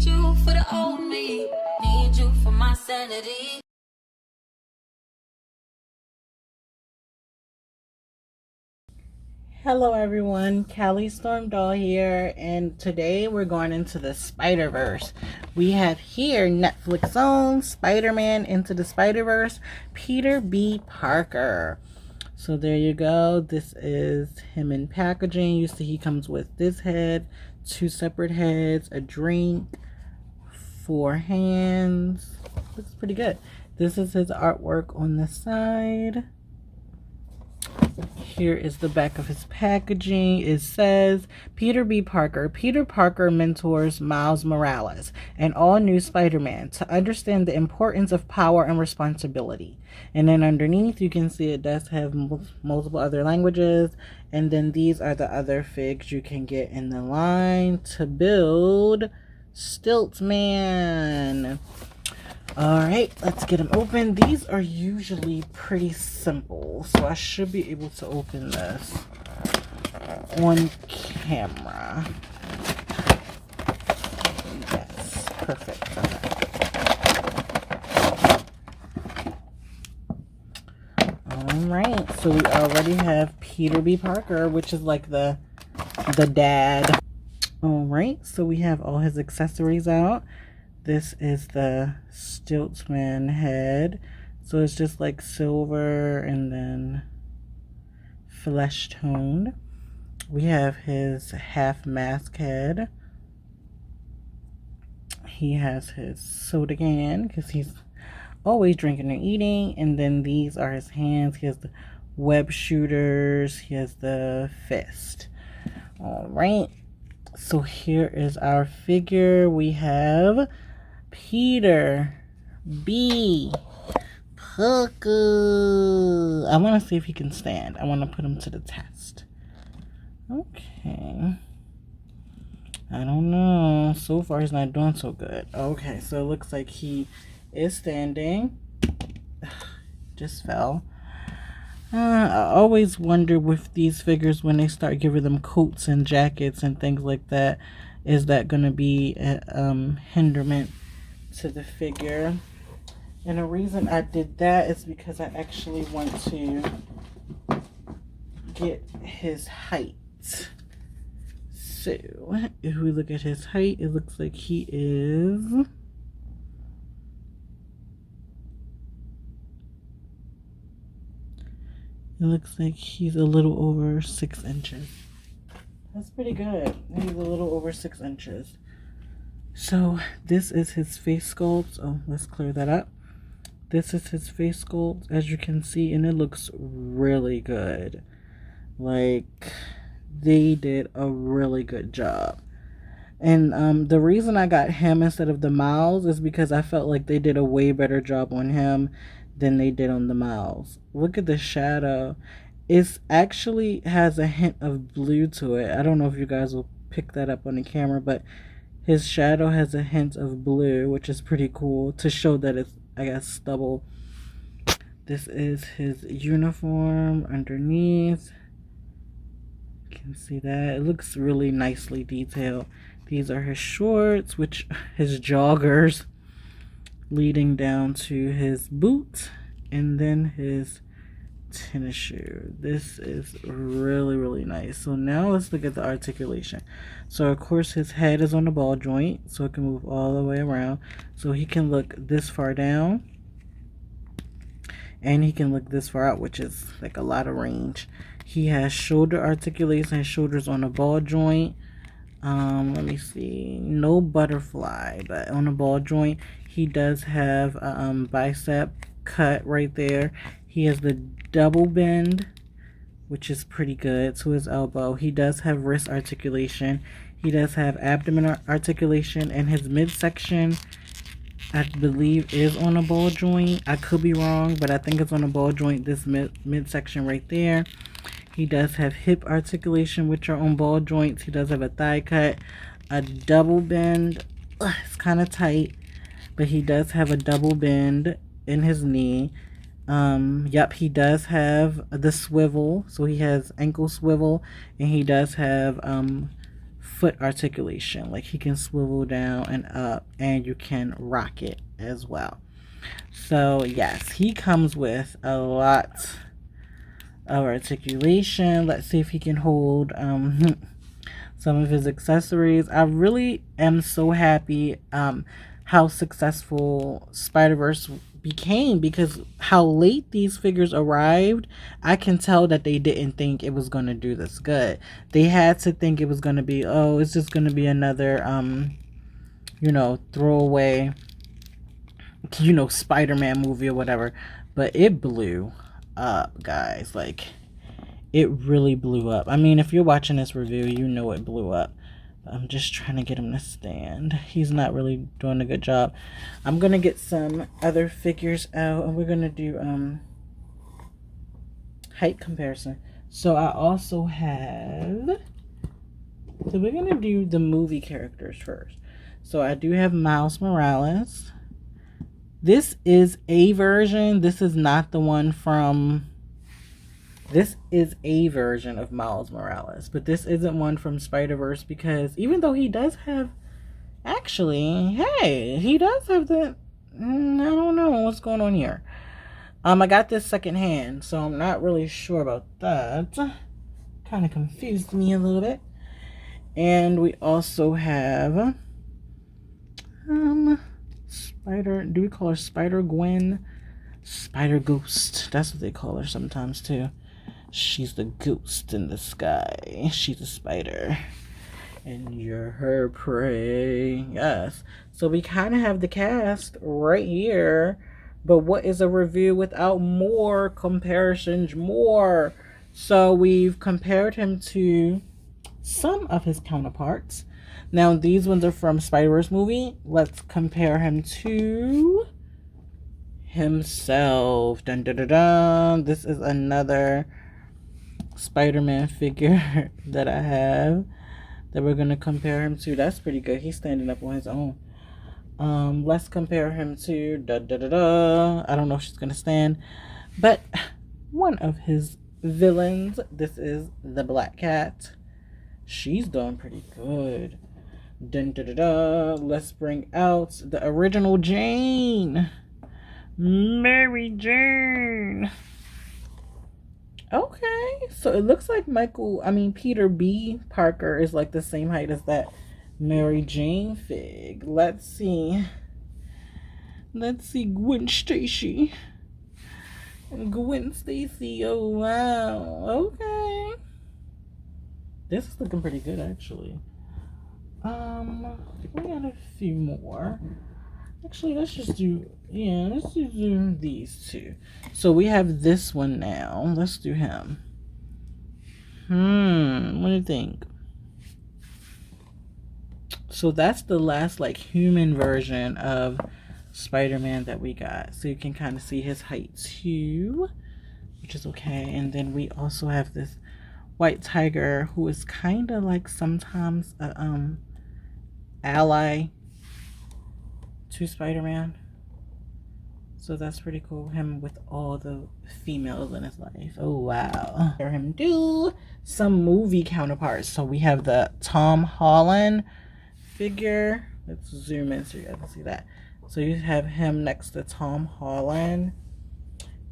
Need you for the old me. Need you for my sanity. Hello everyone, Callie Storm Doll here, and today we're going into the Spider-Verse. We have here Netflix own Spider-Man Into the Spider-Verse, Peter B. Parker. So there you go. This is him in packaging. You see he comes with this head, 2 separate heads, a drink, 4 hands. Looks pretty good. This is his artwork on the side. Here is the back of his packaging. It says, Peter B. Parker. Peter Parker mentors Miles Morales, an all-new Spider-Man, to understand the importance of power and responsibility. And then underneath, you can see it does have multiple other languages. And then these are the other figs you can get in the line to build Stilts Man. Alright, let's get them open. These are usually pretty simple, so I should be able to open this on camera. Yes, perfect. Alright, so we already have Peter B. Parker, which is like the dad. Alright, so we have all his accessories out. This is the Stiltsman head. So it's just like silver and then flesh toned. We have his half mask head. He has his soda can because he's always drinking and eating. And then these are his hands. He has the web shooters. He has the fist. Alright. So here is our figure. We have Peter B. Parker. I want to see if he can stand. I want to put him to the test. Okay. I don't know. So far, he's not doing so good. Okay, so it looks like he is standing. Just fell. I always wonder with these figures when they start giving them coats and jackets and things like that, is that going to be a hindrance to the figure? And the reason I did that is because I actually want to get his height. So if we look at his height, it looks like he is a little over 6 inches. That's pretty good. He's a little over 6 inches. So this is his face sculpt. Oh, let's clear that up. This is his face sculpt, as you can see, and it looks really good. Like, they did a really good job. And the reason I got him instead of the Miles is because I felt like they did a way better job on him than they did on the Miles. Look at the shadow. It actually has a hint of blue to it. I don't know if you guys will pick that up on the camera, but his shadow has a hint of blue, which is pretty cool to show that it's, I guess, stubble. This is his uniform underneath. You can see that. It looks really nicely detailed. These are his shorts, which his joggers, leading down to his boot, and then his tennis shoe. This is really, really nice. So now let's look at the articulation. So of course his head is on the ball joint, so it can move all the way around. So he can look this far down, and he can look this far out, which is like a lot of range. He has shoulder articulation. His shoulders on the ball joint. Let me see. No butterfly, but on the ball joint, he does have a bicep cut right there. He has the double bend, which is pretty good, to his elbow. He does have wrist articulation. He does have abdomen articulation, and his midsection, I believe, is on a ball joint. I could be wrong, but I think it's on a ball joint, this midsection right there. He does have hip articulation, which are on ball joints. He does have a thigh cut, a double bend. It's kind of tight, but he does have a double bend in his knee. Yep, he does have the swivel, so he has ankle swivel, and he does have foot articulation. Like he can swivel down and up, and you can rock it as well. So yes, he comes with a lot of articulation. Let's see if he can hold some of his accessories. I really am so happy how successful Spider-Verse became, because how late these figures arrived, I can tell that they didn't think it was going to do this good. They had to think it was going to be, oh, it's just going to be another you know, throwaway, you know, Spider-Man movie or whatever. But it blew up, guys. Like, it really blew up. I mean, if you're watching this review, you know it blew up. I'm just trying to get him to stand. He's not really doing a good job. I'm going to get some other figures out, and we're going to do height comparison. So I also have... So we're going to do the movie characters first. So I do have Miles Morales. This is a version. This is not the one from... This is a version of Miles Morales, but this isn't one from Spider-Verse, because even though he does have... Actually, hey, he does have the... I don't know what's going on here. I got this secondhand, so I'm not really sure about that. Kind of confused me a little bit. And we also have... Spider... Do we call her Spider-Gwen? Spider-Ghost. That's what they call her sometimes, too. She's the ghost in the sky. She's a spider. And you're her prey. Yes. So we kind of have the cast right here. But what is a review without more comparisons? More. So we've compared him to some of his counterparts. Now these ones are from Spider-Verse movie. Let's compare him to himself. Dun, dun, dun, dun. This is another Spider-Man figure that I have that we're gonna compare him to. That's pretty good. He's standing up on his own. Let's compare him to I don't know if she's gonna stand, but one of his villains. This is the Black Cat. She's doing pretty good. Let's bring out the original Jane, Mary Jane. Okay, so it looks like Peter B. Parker is like the same height as that Mary Jane fig. Let's see. Gwen Stacy. Oh, wow. Okay. This is looking pretty good, actually. We got a few more. Actually, let's do these two. So we have this one now. Let's do him. What do you think? So that's the last like human version of Spider-Man that we got. So you can kind of see his height too, which is okay. And then we also have this White Tiger, who is kind of like sometimes a ally to Spider-Man. So that's pretty cool. Him with all the females in his life. Oh, wow. Hear him do some movie counterparts. So we have the Tom Holland figure. Let's zoom in so you guys can see that. So you have him next to Tom Holland.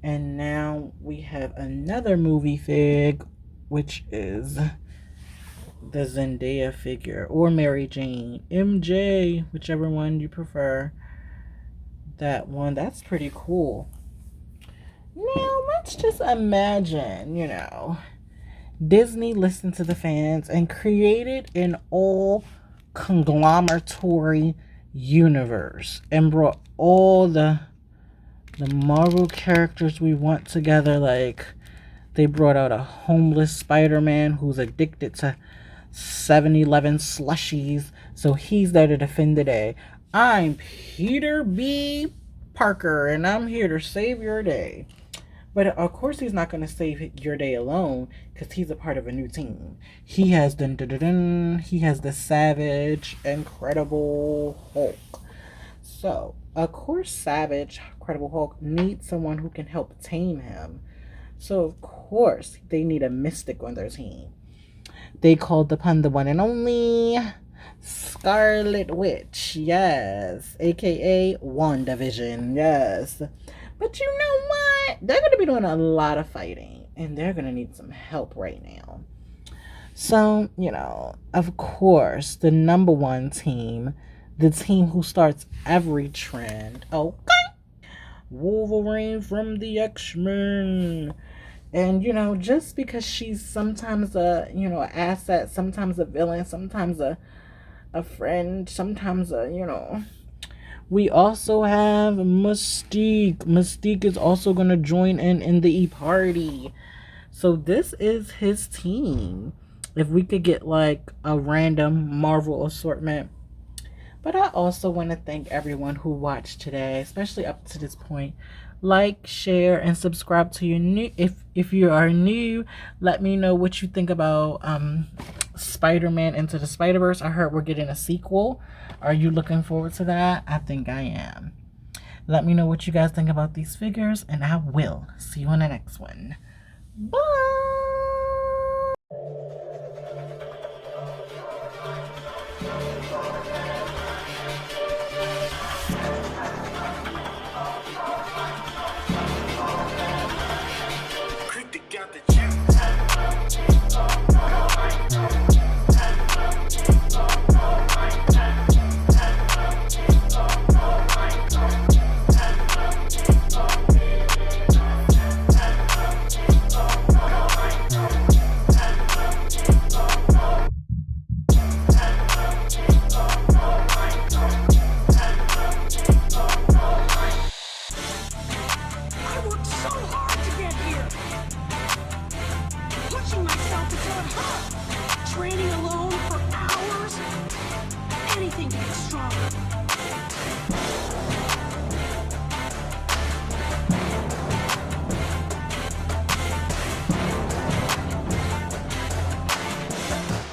And now we have another movie fig, which is the Zendaya figure, or Mary Jane, MJ, whichever one you prefer. That one, that's pretty cool. Now let's just imagine, you know, Disney listened to the fans and created an all conglomeratory universe and brought all the Marvel characters we want together. Like, they brought out a homeless Spider-Man who's addicted to 7-Eleven slushies, so he's there to defend the day. I'm Peter B. Parker, and I'm here to save your day. But of course he's not going to save your day alone, because he's a part of a new team. He has he has the Savage, Incredible Hulk. So, of course Savage, Incredible Hulk needs someone who can help tame him. So, of course, they need a Mystic on their team. They called upon the one and only Scarlet Witch, yes, aka WandaVision, yes. But you know what? They're going to be doing a lot of fighting, and they're going to need some help right now. So, you know, of course, the number one team, the team who starts every trend, okay, Wolverine from the X-Men. And, you know, just because she's sometimes a, you know, asset, sometimes a villain, sometimes a friend, sometimes a, you know. We also have Mystique. Mystique is also going to join in the E-Party. So this is his team. If we could get like a random Marvel assortment. But I also want to thank everyone who watched today, especially up to this point. Like, share, and subscribe to your new. If you are new, let me know what you think about Spider-Man Into the Spider-Verse. I heard we're getting a sequel. Are you looking forward to that? I think I am. Let me know what you guys think about these figures, and I will see you on the next one. Bye. Training alone for hours? Anything to get stronger.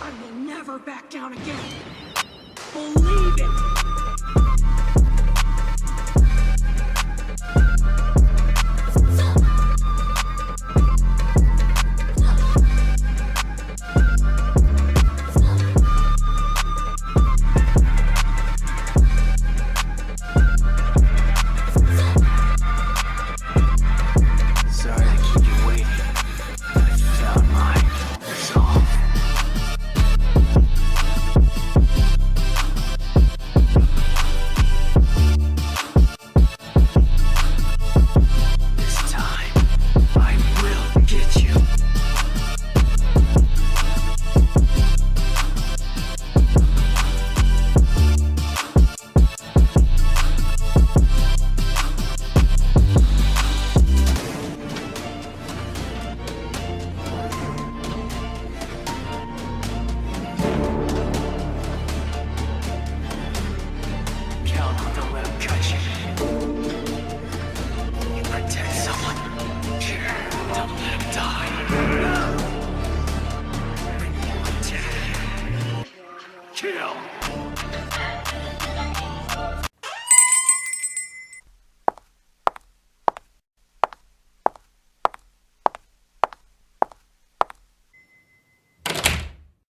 I will never back down again.